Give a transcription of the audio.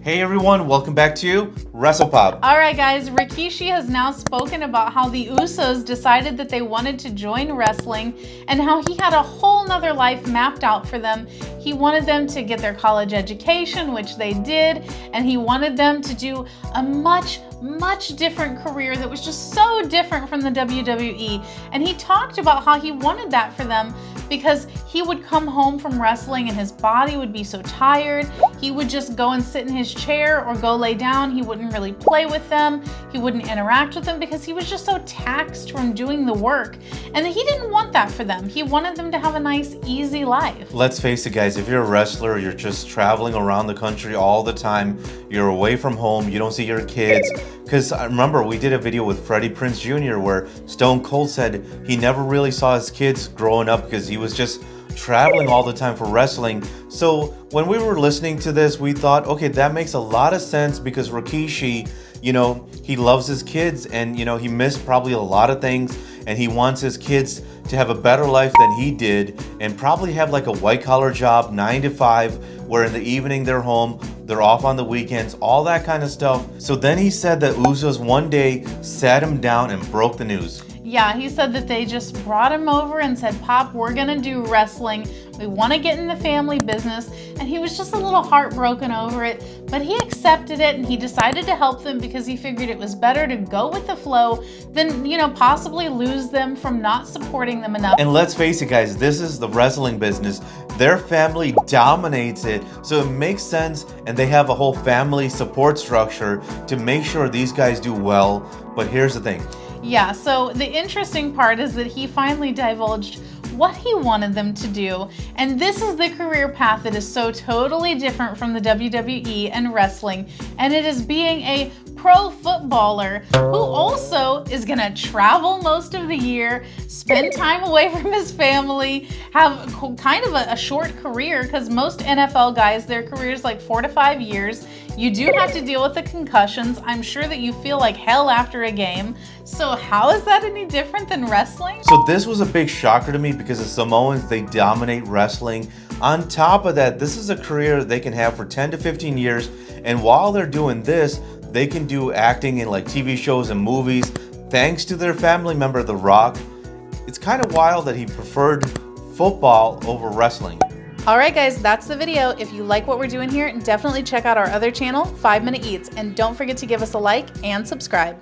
Hey everyone, welcome back to WrestlePop. Alright guys, Rikishi has now spoken about how the Usos decided that they wanted to join wrestling and how he had a whole nother life mapped out for them. He wanted them to get their college education, which they did, and he wanted them to do a much different career that was just so different from the WWE. And he talked about how he wanted that for them because he would come home from wrestling and his body would be so tired. He would just go and sit in his chair or go lay down. He wouldn't really play with them. He wouldn't interact with them because he was just so taxed from doing the work. And he didn't want that for them. He wanted them to have a nice, easy life. Let's face it, guys, if you're a wrestler, you're just traveling around the country all the time. You're away from home. You don't see your kids. Because I remember we did a video with Freddie Prinze Jr. where Stone Cold said he never really saw his kids growing up because he was just traveling all the time for wrestling. So when we were listening to this, we thought, okay, that makes a lot of sense because Rikishi, he loves his kids and, he missed probably a lot of things and he wants his kids to have a better life than he did and probably have like a white collar job, 9 to 5, where in the evening they're home, they're off on the weekends, all that kind of stuff. So then he said that Usos one day sat him down and broke the news. Yeah, he said that they just brought him over and said, Pop, we're gonna do wrestling. We wanna get in the family business. And he was just a little heartbroken over it, but he accepted it and he decided to help them because he figured it was better to go with the flow than, possibly lose them from not supporting them enough. And let's face it, guys, this is the wrestling business. Their family dominates it, so it makes sense, and they have a whole family support structure to make sure these guys do well. But here's the thing. Yeah, so the interesting part is that he finally divulged what he wanted them to do. And this is the career path that is so totally different from the WWE and wrestling. And it is being a pro footballer who also is gonna travel most of the year, spend time away from his family, have kind of a short career because most NFL guys, their career is like 4 to 5 years. You do have to deal with the concussions. I'm sure that you feel like hell after a game. So how is that any different than wrestling? So this was a big shocker to me because the Samoans, they dominate wrestling. On top of that, this is a career they can have for 10 to 15 years. And while they're doing this, they can do acting in like TV shows and movies thanks to their family member, The Rock. It's kind of wild that he preferred football over wrestling. Alright guys, that's the video. If you like what we're doing here, definitely check out our other channel, 5 Minute Eats, and don't forget to give us a like and subscribe.